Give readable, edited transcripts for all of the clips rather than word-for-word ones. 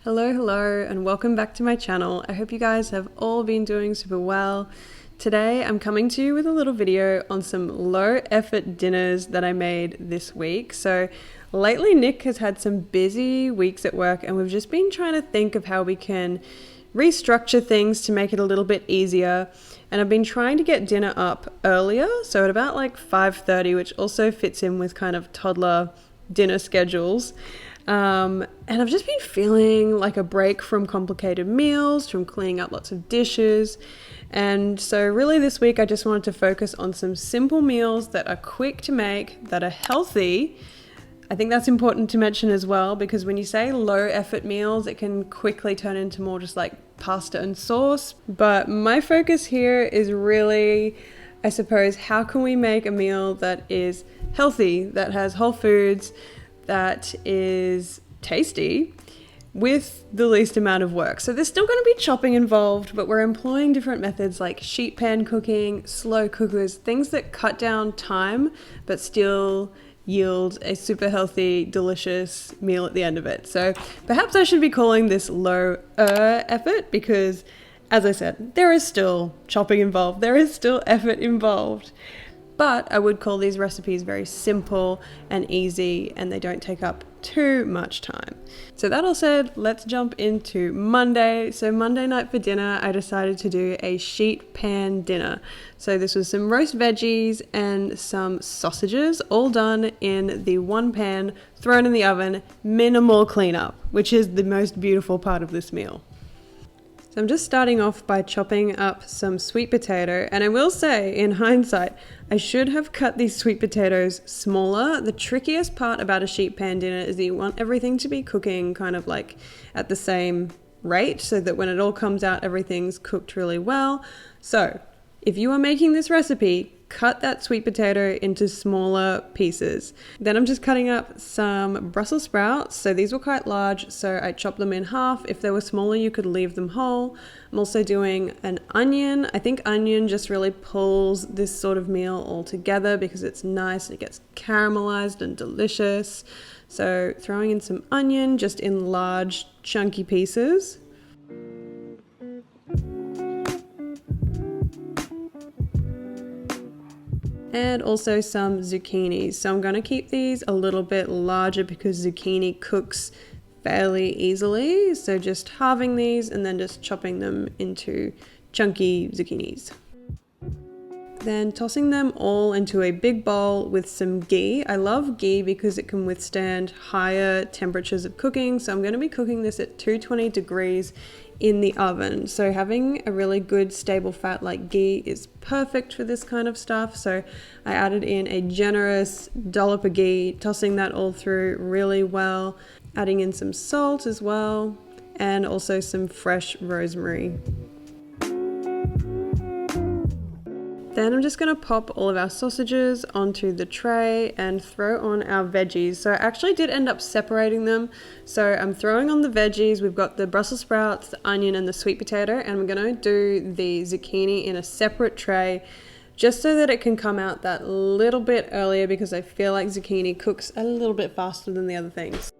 Hello, and welcome back to my channel. I hope you guys have all been doing super well. Today I'm coming to you with a little video on some low effort dinners that I made this week. So lately Nick has had some busy weeks at work and we've just been trying to think of how we can restructure things to make it a little bit easier. And I've been trying to get dinner up earlier, so at about like 5:30, which also fits in with kind of toddler dinner schedules. And I've just been feeling like a break from complicated meals, from cleaning up lots of dishes. And so really this week I just wanted to focus on some simple meals that are quick to make, that are healthy. I think that's important to mention as well, because when you say low effort meals, it can quickly turn into more just like pasta and sauce. But my focus here is really, I suppose, how can we make a meal that is healthy, that has whole foods, that is tasty with the least amount of work. So there's still going to be chopping involved, but we're employing different methods like sheet pan cooking, slow cookers, things that cut down time but still yield a super healthy, delicious meal at the end of it. So perhaps I should be calling this low effort because, as I said, there is still chopping involved, there is still effort involved. But I would call these recipes very simple and easy, and they don't take up too much time. So that all said, let's jump into Monday. So Monday night for dinner, I decided to do a sheet pan dinner. So this was some roast veggies and some sausages, all done in the one pan, thrown in the oven, minimal cleanup, which is the most beautiful part of this meal. So I'm just starting off by chopping up some sweet potato, and I will say, in hindsight, I should have cut these sweet potatoes smaller. The trickiest part about a sheet pan dinner is that you want everything to be cooking kind of like at the same rate, so that when it all comes out, everything's cooked really well. So if you are making this recipe, cut that sweet potato into smaller pieces. Then I'm just cutting up some Brussels sprouts. So these were quite large, so I chopped them in half. If they were smaller, you could leave them whole. I'm also doing an onion. I think onion just really pulls this sort of meal all together because it's nice and it gets caramelized and delicious. So throwing in some onion just in large chunky pieces. And also some zucchini. So I'm going to keep these a little bit larger because zucchini cooks fairly easily. So just halving these and then just chopping them into chunky zucchinis. Then tossing them all into a big bowl with some ghee. I love ghee because it can withstand higher temperatures of cooking. So I'm going to be cooking this at 220 degrees in the oven. So having a really good stable fat like ghee is perfect for this kind of stuff. So I added in a generous dollop of ghee, tossing that all through really well, adding in some salt as well, and also some fresh rosemary. Then I'm just going to pop all of our sausages onto the tray and throw on our veggies. So I actually did end up separating them. So I'm throwing on the veggies. We've got the Brussels sprouts, the onion, and the sweet potato. And I'm going to do the zucchini in a separate tray just so that it can come out that little bit earlier, because I feel like zucchini cooks a little bit faster than the other things.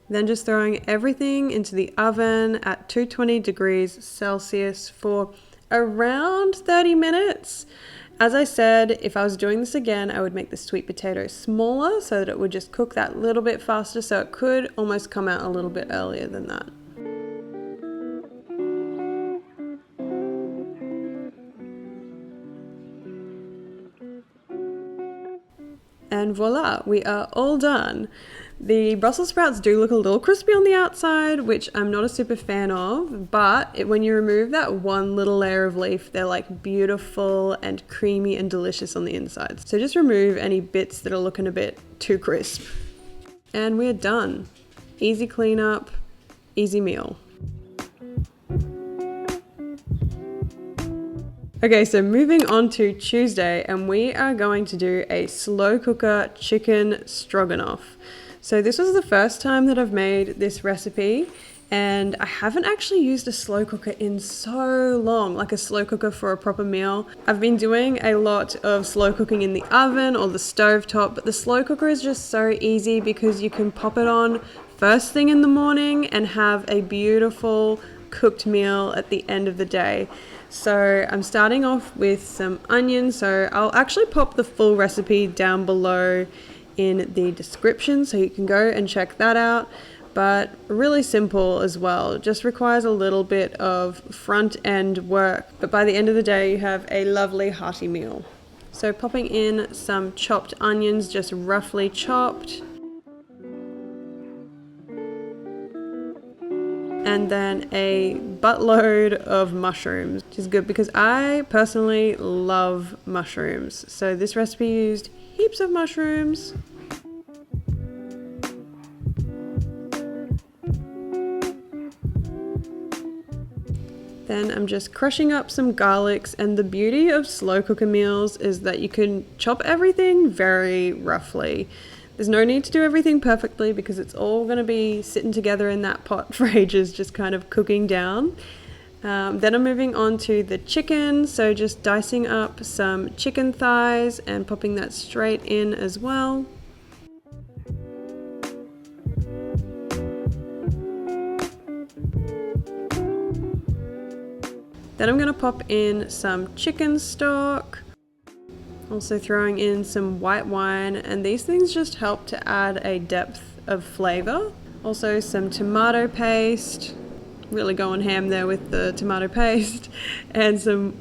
Then just throwing everything into the oven at 220 degrees Celsius for around 30 minutes. As I said, if I was doing this again, I would make the sweet potato smaller so that it would just cook that little bit faster, so it could almost come out a little bit earlier than that. And voila, we are all done. The Brussels sprouts do look a little crispy on the outside, which I'm not a super fan of, but when you remove that one little layer of leaf, they're like beautiful and creamy and delicious on the inside. So just remove any bits that are looking a bit too crisp. And we're done. Easy cleanup, easy meal. Okay, so moving on to Tuesday, and we are going to do a slow cooker chicken stroganoff. So this was the first time that I've made this recipe, and I haven't actually used a slow cooker in so long, like a slow cooker for a proper meal. I've been doing a lot of slow cooking in the oven or the stovetop, but the slow cooker is just so easy because you can pop it on first thing in the morning and have a beautiful cooked meal at the end of the day. So I'm starting off with some onions. So I'll actually pop the full recipe down below in the description so you can go and check that out. But really simple as well. It just requires a little bit of front end work. But by the end of the day, you have a lovely hearty meal. So popping in some chopped onions, just roughly chopped. And then a buttload of mushrooms, which is good because I personally love mushrooms. So this recipe used heaps of mushrooms. Then I'm just crushing up some garlics, and the beauty of slow cooker meals is that you can chop everything very roughly. There's no need to do everything perfectly because it's all going to be sitting together in that pot for ages, just kind of cooking down. Then I'm moving on to the chicken, so just dicing up some chicken thighs and popping that straight in as well. Then I'm going to pop in some chicken stock. Also throwing in some white wine, and these things just help to add a depth of flavor. Also some tomato paste, really going ham there with the tomato paste, and some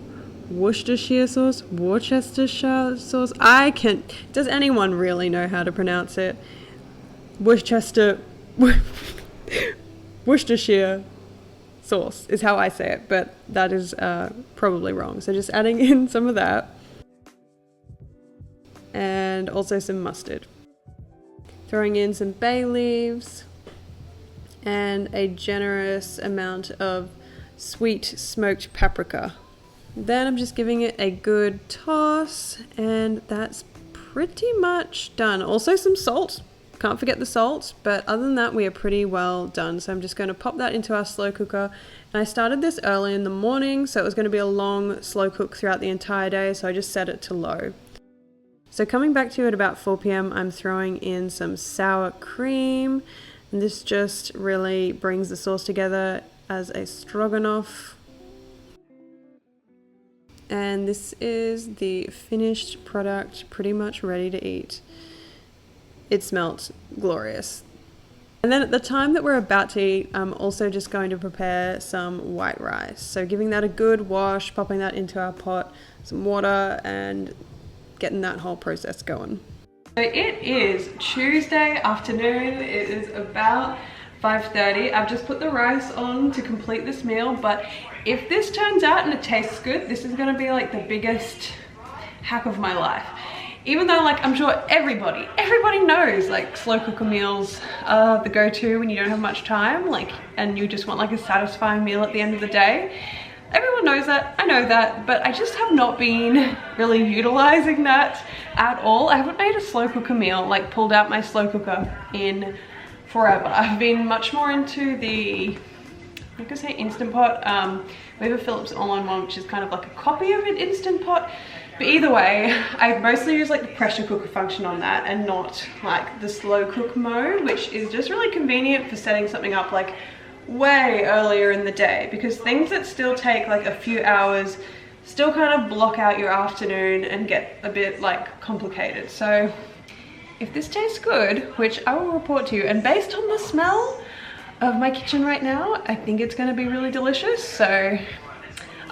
Worcestershire sauce, does anyone really know how to pronounce it? Worcestershire sauce is how I say it, but that is probably wrong. So just adding in some of that. And also some mustard. Throwing in some bay leaves and a generous amount of sweet smoked paprika. Then I'm just giving it a good toss, and that's pretty much done. Also some salt. Can't forget the salt, but other than that, we are pretty well done. So I'm just going to pop that into our slow cooker. And I started this early in the morning, so it was going to be a long slow cook throughout the entire day, so I just set it to low. So coming back to at about 4 p.m, I'm throwing in some sour cream, and this just really brings the sauce together as a stroganoff. And this is the finished product, pretty much ready to eat. It smelt glorious. And then at the time that we're about to eat, I'm also just going to prepare some white rice. So giving that a good wash, popping that into our pot, some water, and getting that whole process going. So it is Tuesday afternoon. It is about 5:30. I've just put the rice on to complete this meal, but if this turns out and it tastes good, this is gonna be like the biggest hack of my life. Even though, like, I'm sure everybody knows, like, slow cooker meals are the go-to when you don't have much time, like, and you just want like a satisfying meal at the end of the day. Everyone knows that, I know that, but I just have not been really utilizing that at all. I haven't made a slow cooker meal, like pulled out my slow cooker in forever. I've been much more into the, I could say Instant Pot. We have a Philips all-in-one, which is kind of like a copy of an Instant Pot. But either way, I mostly use like the pressure cooker function on that and not like the slow cook mode, which is just really convenient for setting something up like way earlier in the day, because things that still take like a few hours still kind of block out your afternoon and get a bit like complicated. So if this tastes good, which I will report to you, and based on the smell of my kitchen right now, I think it's going to be really delicious. So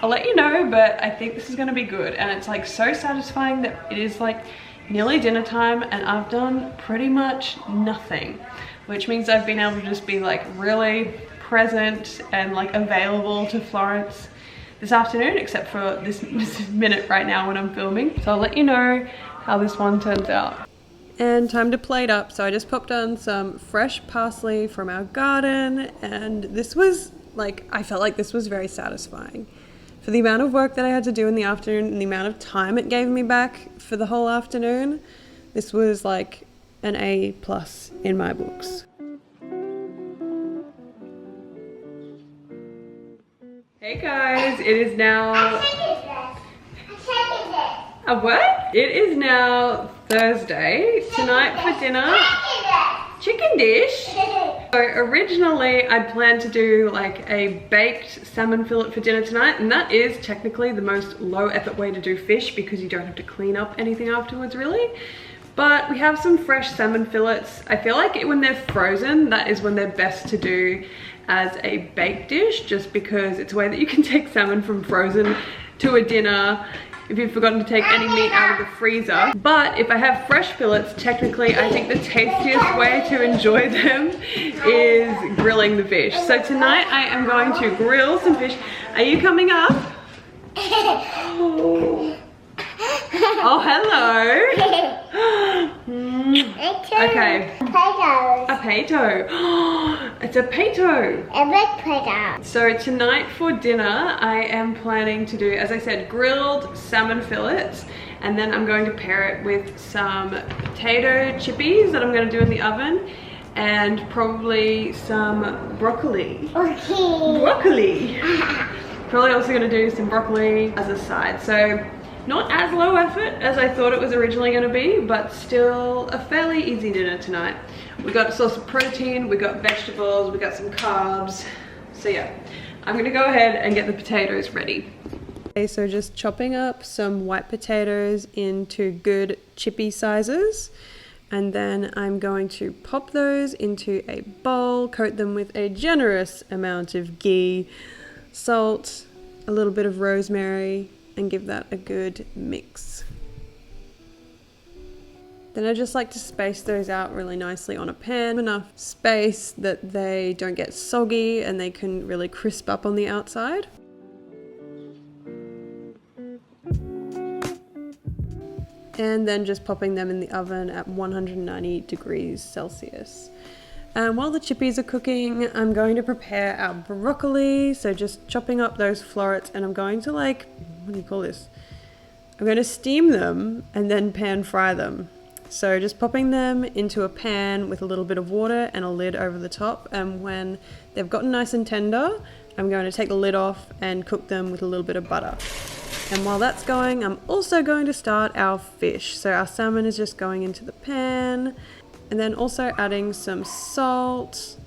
I'll let you know, but I think this is going to be good. And it's like so satisfying that it is like nearly dinner time and I've done pretty much nothing, which means I've been able to just be like really present and like available to Florence this afternoon, except for this minute right now when I'm filming. So I'll let you know how this one turns out. And time to plate up. So I just popped on some fresh parsley from our garden, and this was like, I felt like this was very satisfying. For the amount of work that I had to do in the afternoon and the amount of time it gave me back for the whole afternoon, this was like an A+ in my books. Hey guys, it is now... A what? It is now Thursday. Tonight for dinner, chicken dish. So originally I'd planned to do like a baked salmon fillet for dinner tonight, and that is technically the most low effort way to do fish because you don't have to clean up anything afterwards really. But we have some fresh salmon fillets. I feel like when they're frozen, that is when they're best to do as a baked dish, just because it's a way that you can take salmon from frozen to a dinner if you've forgotten to take any meat out of the freezer. But if I have fresh fillets, technically I think the tastiest way to enjoy them is grilling the fish. So tonight I am going to grill some fish. Are you coming up? Oh, hello. Okay. A peto. It's a peto. A big peto. So tonight for dinner, I am planning to do, as I said, grilled salmon fillets. And then I'm going to pair it with some potato chippies that I'm going to do in the oven. And probably some broccoli. Okay. Broccoli. Probably also going to do some broccoli as a side. So not as low effort as I thought it was originally going to be, but still a fairly easy dinner tonight. We got a source of protein, we got vegetables, we got some carbs. So yeah, I'm going to go ahead and get the potatoes ready. Okay, so just chopping up some white potatoes into good chippy sizes. And then I'm going to pop those into a bowl, coat them with a generous amount of ghee, salt, a little bit of rosemary, and give that a good mix. Then I just like to space those out really nicely on a pan, enough space that they don't get soggy and they can really crisp up on the outside. And then just popping them in the oven at 190 degrees Celsius. And while the chippies are cooking, I'm going to prepare our broccoli. So just chopping up those florets, and I'm going to what do you call this? I'm going to steam them and then pan fry them. So just popping them into a pan with a little bit of water and a lid over the top. And when they've gotten nice and tender, I'm going to take the lid off and cook them with a little bit of butter. And while that's going, I'm also going to start our fish. So our salmon is just going into the pan. And then also adding some salt.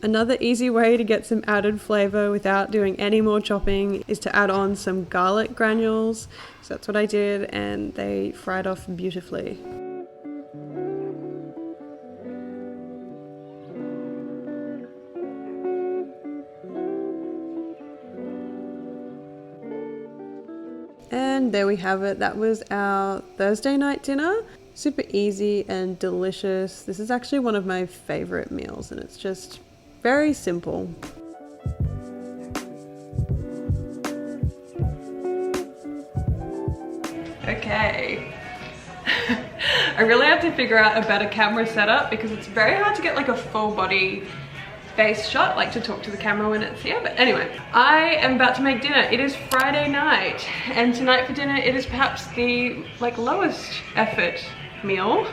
Another easy way to get some added flavor without doing any more chopping is to add on some garlic granules. So that's what I did, and they fried off beautifully. And there we have it. That was our Thursday night dinner. Super easy and delicious. This is actually one of my favorite meals, and it's just very simple. Okay. I really have to figure out a better camera setup because it's very hard to get like a full body face shot, like to talk to the camera when it's here. But anyway, I am about to make dinner. It is Friday night, and tonight for dinner it is perhaps the lowest effort meal.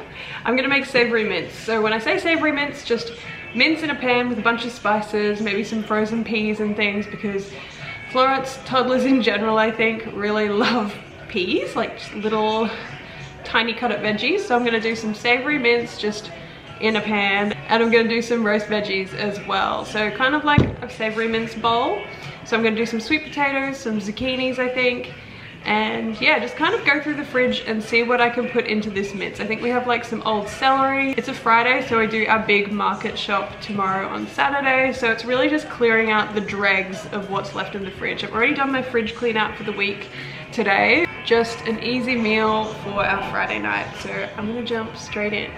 I'm gonna make savory mince. So when I say savory mince, just mince in a pan with a bunch of spices, maybe some frozen peas and things, because Florence, toddlers in general, I think, really love peas, like just little tiny cut up veggies. So I'm gonna do some savory mince just in a pan, and I'm gonna do some roast veggies as well. So kind of like a savory mince bowl. So I'm gonna do some sweet potatoes, some zucchinis, I think, and yeah, just kind of go through the fridge and see what I can put into this mince. I think we have like some old celery. It's a Friday, so I do our big market shop tomorrow on Saturday. So it's really just clearing out the dregs of what's left in the fridge. I've already done my fridge clean out for the week today. Just an easy meal for our Friday night. So I'm gonna jump straight in.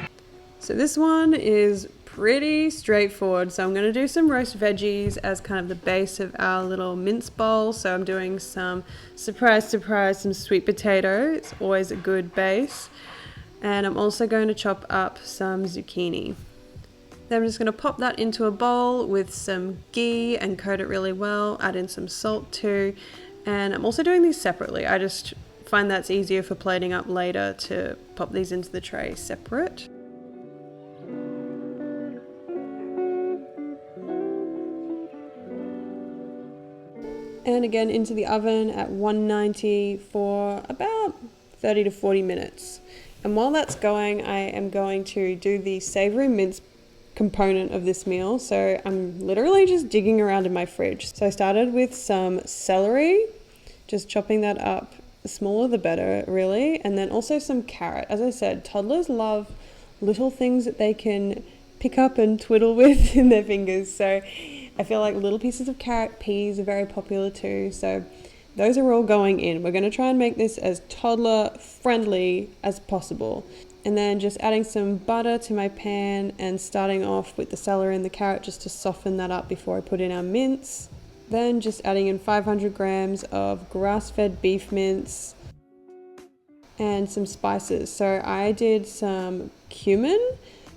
So this one is pretty straightforward. So I'm going to do some roast veggies as kind of the base of our little mince bowl. So I'm doing some, surprise, surprise, some sweet potato. It's always a good base. And I'm also going to chop up some zucchini. Then I'm just going to pop that into a bowl with some ghee and coat it really well. Add in some salt too. And I'm also doing these separately. I just find that's easier for plating up later to pop these into the tray separate. And again into the oven at 190 for about 30 to 40 minutes. And while that's going, I am going to do the savory mince component of this meal. So I'm literally just digging around in my fridge. So I started with some celery, just chopping that up. The smaller the better, really. And then also some carrot. As I said, toddlers love little things that they can pick up and twiddle with in their fingers. So I feel like little pieces of carrot, peas are very popular too. So those are all going in. We're going to try and make this as toddler friendly as possible. And then just adding some butter to my pan and starting off with the celery and the carrot just to soften that up before I put in our mince. Then just adding in 500 grams of grass-fed beef mince and some spices. So I did some cumin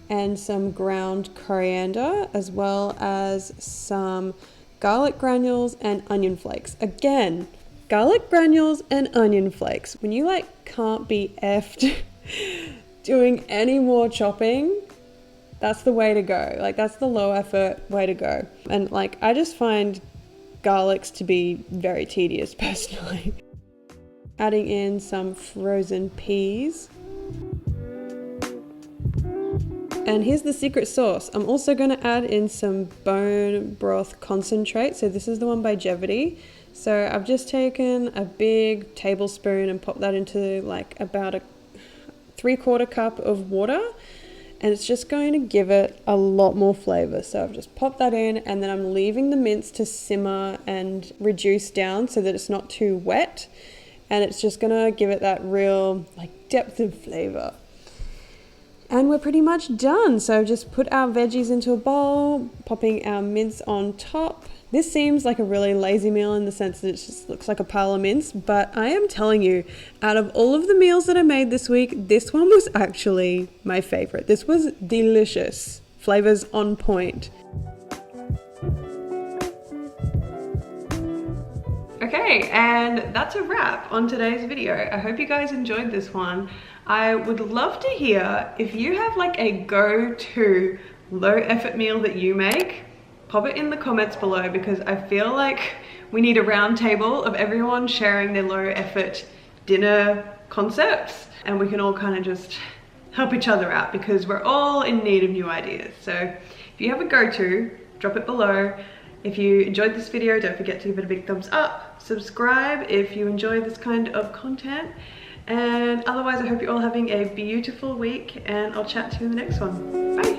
and some ground coriander, as well as some garlic granules and onion flakes. Again, garlic granules and onion flakes. When you can't be effed doing any more chopping, that's the way to go. That's the low effort way to go. And I just find garlics to be very tedious personally. Adding in some frozen peas. And here's the secret sauce. I'm also going to add in some bone broth concentrate. So this is the one by Jevity. So I've just taken a big tablespoon and popped that into about a 3/4 cup of water, and it's just going to give it a lot more flavor. So I've just popped that in, and then I'm leaving the mince to simmer and reduce down so that it's not too wet, and it's just gonna give it that real depth of flavor. And we're pretty much done. So just put our veggies into a bowl, popping our mince on top. This seems like a really lazy meal in the sense that it just looks like a pile of mince, but I am telling you, out of all of the meals that I made this week, this one was actually my favorite. This was delicious. Flavors on point. Okay, and that's a wrap on today's video. I hope you guys enjoyed this one. I would love to hear if you have a go-to low effort meal that you make. Pop it in the comments below, because I feel like we need a round table of everyone sharing their low effort dinner concepts, and we can all kind of just help each other out because we're all in need of new ideas. So if you have a go-to, drop it below. If you enjoyed this video, don't forget to give it a big thumbs up. Subscribe if you enjoy this kind of content. And otherwise, I hope you're all having a beautiful week, and I'll chat to you in the next one. Bye.